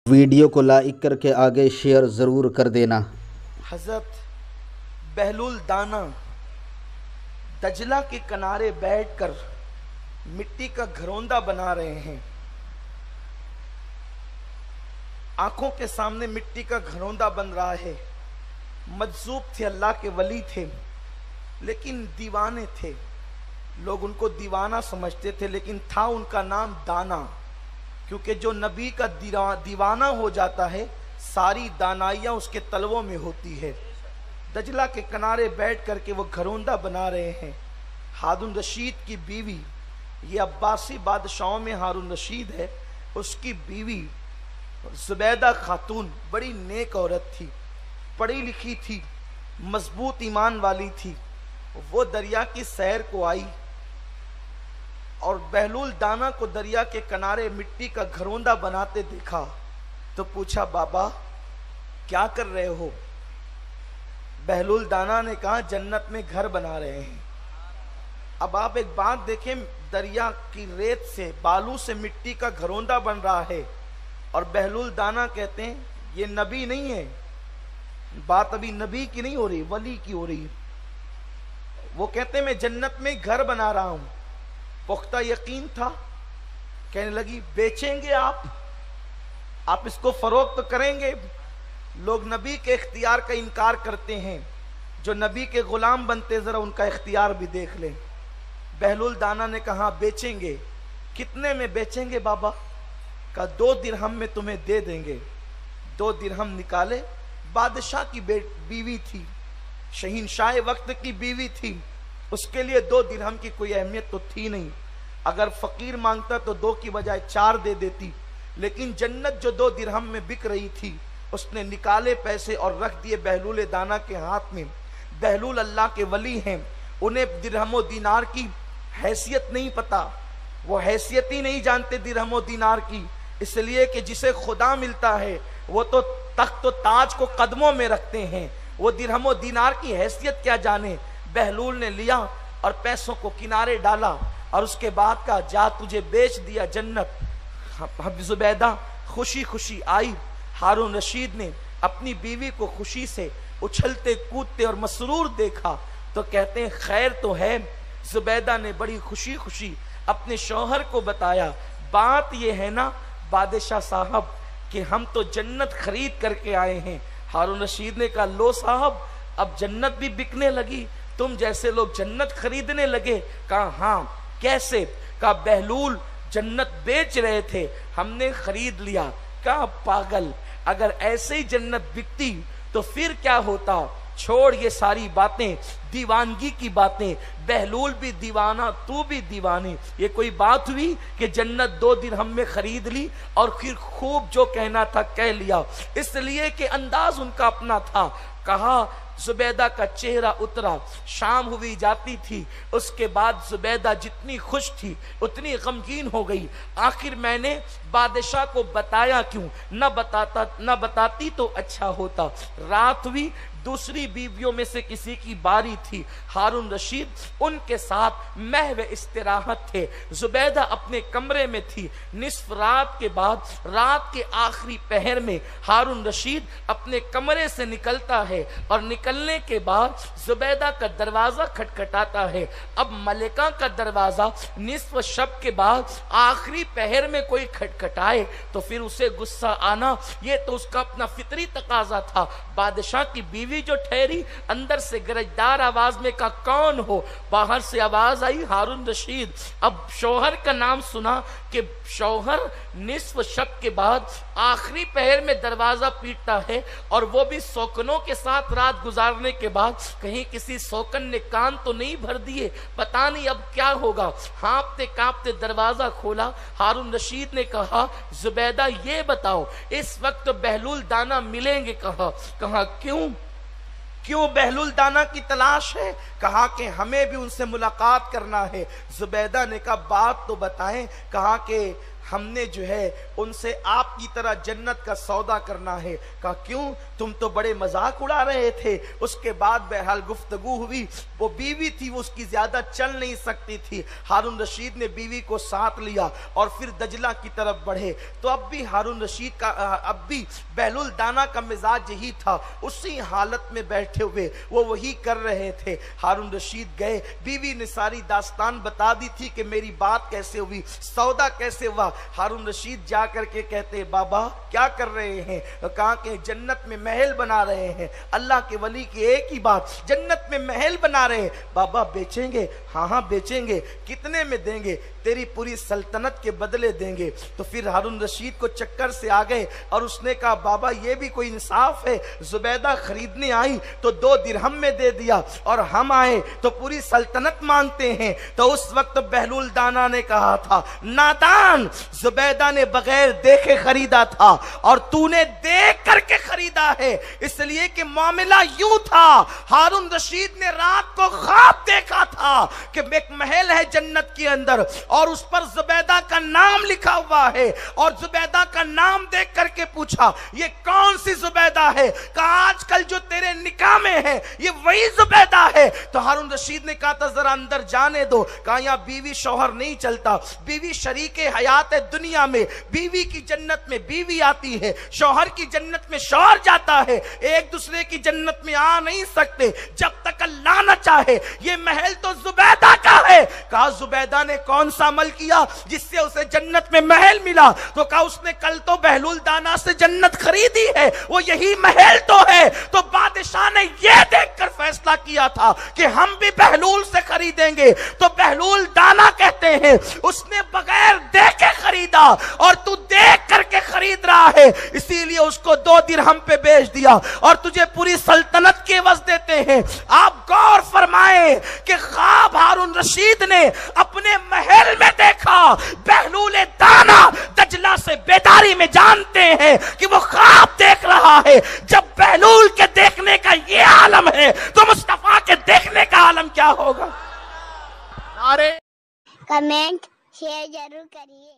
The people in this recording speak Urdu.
ویڈیو کو لائک کر کے آگے شیئر ضرور کر دینا۔ حضرت بہلول دانا دجلہ کے کنارے بیٹھ کر مٹی کا گھروندہ بنا رہے ہیں۔ آنکھوں کے سامنے مٹی کا گھروندہ بن رہا ہے۔ مجذوب تھے، اللہ کے ولی تھے، لیکن دیوانے تھے۔ لوگ ان کو دیوانہ سمجھتے تھے، لیکن تھا ان کا نام دانا، کیونکہ جو نبی کا دیوانہ ہو جاتا ہے ساری دانائیاں اس کے تلووں میں ہوتی ہے۔ دجلہ کے کنارے بیٹھ کر کے وہ گھروندہ بنا رہے ہیں۔ ہارون رشید کی بیوی، یہ عباسی بادشاہوں میں ہارون رشید ہے، اس کی بیوی زبیدہ خاتون بڑی نیک عورت تھی، پڑھی لکھی تھی، مضبوط ایمان والی تھی۔ وہ دریا کی سیر کو آئی اور بہلول دانا کو دریا کے کنارے مٹی کا گھروندہ بناتے دیکھا تو پوچھا، بابا کیا کر رہے ہو؟ بہلول دانا نے کہا، جنت میں گھر بنا رہے ہیں۔ اب آپ ایک بات دیکھیں، دریا کی ریت سے، بالو سے مٹی کا گھروندہ بن رہا ہے، اور بہلول دانا کہتے ہیں یہ نبی نہیں ہے۔ بات ابھی نبی کی نہیں ہو رہی، ولی کی ہو رہی ہے۔ وہ کہتے ہیں میں جنت میں گھر بنا رہا ہوں۔ پختہ یقین تھا۔ کہنے لگی، بیچیں گے آپ اس کو فروخت کریں گے؟ لوگ نبی کے اختیار کا انکار کرتے ہیں، جو نبی کے غلام بنتے ذرا ان کا اختیار بھی دیکھ لیں۔ بہلول دانا نے کہا بیچیں گے۔ کتنے میں بیچیں گے بابا؟ کہا 2 درہم میں تمہیں دے دیں گے۔ 2 درہم نکالے۔ بادشاہ کی بیوی تھی، شہنشاہ وقت کی بیوی تھی، اس کے لیے 2 درہم کی کوئی اہمیت تو تھی نہیں۔ اگر فقیر مانگتا تو 2 کی بجائے 4 دے دیتی، لیکن جنت جو 2 درہم میں بک رہی تھی، اس نے نکالے پیسے اور رکھ دیے بہلول دانا کے ہاتھ میں۔ بہلول اللہ کے ولی ہیں، انہیں درہم و دینار کی حیثیت نہیں پتا، وہ حیثیت ہی نہیں جانتے درہم و دینار کی، اس لیے کہ جسے خدا ملتا ہے وہ تو تخت و تاج کو قدموں میں رکھتے ہیں، وہ درہم و دینار کی حیثیت کیا جانے۔ بہلول نے لیا اور پیسوں کو کنارے ڈالا اور اس کے بعد کہا، جا تجھے بیچ دیا جنت۔ زبیدہ خوشی خوشی آئی۔ ہارون رشید نے اپنی بیوی کو خوشی سے اچھلتے کودتے اور مسرور دیکھا تو کہتے ہیں خیر تو ہے۔ زبیدہ نے بڑی خوشی خوشی اپنے شوہر کو بتایا، بات یہ ہے نا بادشاہ صاحب کہ ہم تو جنت خرید کر کے آئے ہیں۔ ہارون رشید نے کہا، لو صاحب اب جنت بھی بکنے لگی، تم جیسے لوگ جنت خریدنے لگے؟ کہا ہاں۔ کیسے؟ کہا بہلول جنت بیچ رہے تھے، ہم نے خرید لیا۔ کہا پاگل، اگر ایسے ہی جنت بکتی تو پھر کیا ہوتا؟ چھوڑ یہ ساری باتیں، دیوانگی کی باتیں، بہلول بھی دیوانہ تو بھی دیوانی۔ یہ کوئی بات ہوئی کہ جنت 2 درہم میں خرید لی اور پھر خوب جو کہنا تھا کہہ لیا، اس لیے کہ انداز ان کا اپنا تھا۔ کہا زبیدہ کا چہرہ اترا، شام ہوئی جاتی تھی، اس کے بعد زبیدہ جتنی خوش تھی اتنی غمگین ہو گئی۔ آخر میں نے بادشاہ کو بتایا کیوں؟ نہ بتاتی تو اچھا ہوتا۔ رات ہوئی، دوسری بیویوں میں سے کسی کی باری تھی، ہارون رشید ان کے ساتھ محو استراحت تھے۔ زبیدہ اپنے کمرے میں تھی۔ نصف رات کے بعد رات کے آخری پہر میں ہارون رشید اپنے کمرے سے نکلتا ہے اور نکلنے کے بعد زبیدہ کا دروازہ کھٹکھٹاتا ہے۔ اب ملکہ کا دروازہ نصف شب کے بعد آخری پہر میں کوئی کھٹکھٹائے تو پھر اسے غصہ آنا، یہ تو اس کا اپنا فطری تقاضا تھا۔ بادشاہ کی بیوی جو ٹھہری، اندر سے گرجدار آواز میں کہا کون ہو؟ باہر سے آواز آئی ہارون رشید۔ اب شوہر کا نام سنا کہ شوہر نصف شب کے بعد آخری پہر میں دروازہ پیٹتا ہے، اور وہ بھی سوکنوں کے ساتھ رات گزارنے کے بعد۔ کہیں کسی سوکن نے کان تو نہیں بھر دیے، پتہ نہیں اب کیا ہوگا۔ ہانپتے کانپتے دروازہ کھولا۔ ہارون رشید نے کہا زبیدہ یہ بتاؤ اس وقت بہلول دانا ملیں گے کہاں؟ کہا کیوں بہلول دانا کی تلاش ہے؟ کہا کہ ہمیں بھی ان سے ملاقات کرنا ہے۔ زبیدہ نے کہا بات تو بتائیں۔ کہا کہ ہم نے جو ہے ان سے آپ کی طرح جنت کا سودا کرنا ہے. کہا کیوں؟ تم تو بڑے مذاق اڑا رہے تھے. اس کے بعد بہرحال گفتگو ہوئی. وہ بیوی تھی، وہ اس کی زیادہ چل نہیں سکتی تھی. ہارون رشید نے بیوی کو ساتھ لیا اور پھر دجلہ کی طرف بڑھے. تو اب بھی ہارون رشید کا اب بھی بہلول دانا کا مزاج یہی تھا. اسی حالت میں بیٹھے ہوئے وہ وہی کر رہے تھے. ہارون رشید گئے، بیوی نے ساری داستان بتا دی تھی کہ میری بات کیسے ہوئی، سودا کیسے ہوا. ہارون رشید جا کر کے کہتے بابا کیا کر رہے ہیں؟ کہا کہ جنت میں محل بنا رہے ہیں. اللہ کے ولی کی ایک ہی بات، جنت میں محل بنا رہے ہیں. بابا بیچیں گے؟ ہاں ہاں بیچیں گے. کتنے میں دیں گے؟ تیری پوری سلطنت کے بدلے دیں گے. تو پھر ہارون رشید کو چکر سے آ گئے اور اس نے کہا بابا یہ بھی کوئی انصاف ہے؟ زبیدہ خریدنے آئی تو 2 درہم میں دے دیا اور ہم آئے تو پوری سلطنت مانگتے ہیں. تو اس وقت بہلول دانا نے کہا تھا نادان، زبیدہ نے بغیر دیکھے خریدا تھا اور تو نے دیکھ کر کے خریدا ہے. اس لیے کہ معاملہ یوں تھا، ہارون رشید نے رات کو خواب دیکھا تھا کہ ایک محل ہے جنت کے اندر اور اس پر زبیدہ کا نام لکھا ہوا ہے. اور زبیدہ کا نام دیکھ کر کے پوچھا یہ کون سی زبیدہ ہے؟ کہا آج کل جو تیرے نکاح میں ہے یہ وہی زبیدہ ہے. تو ہارون رشید نے کہا تھا ذرا اندر جانے دو. کہا یہاں بیوی شوہر نہیں چلتا، بیوی شریک حیات ہے دنیا میں. بیوی کی جنت میں بیوی آتی ہے، شوہر کی جنت میں شوہر جاتا ہے. ایک دوسرے کی جنت میں آ نہیں سکتے جب تک اللہ نہ چاہے. یہ محل تو زبیدہ کا ہے. کہا زبیدہ نے کون سا عمل کیا جس سے اسے جنت میں محل ملا؟ تو کہا اس نے کل تو بہلول دانا سے جنت خریدی ہے، وہ یہی محل تو ہے. تو بادشاہ نے یہ دیکھ کر فیصلہ کیا تھا کہ ہم بھی بہلول سے خریدیں گے. تو بہلول دانا کہتے ہیں اس نے بغیر دیکھے خریدا اور تو دیکھ کر کے خرید رہا ہے، اسی لیے اس کو 2 درہم پہ بیچ دیا اور تجھے پوری سلطنت کے عوض دیتے ہیں. آپ غور فرمائیں کہ خواب ہارون رشید نے اپنے محل میں دیکھا. بہلول دانا دجلہ سے بیداری میں جانتے ہیں کہ وہ خواب دیکھ رہا ہے. جب بہلول کے دیکھنے کا یہ عالم ہے تو مصطفیٰ کے دیکھنے کا عالم کیا ہوگا؟ کمنٹ شیئر ضرور کریے.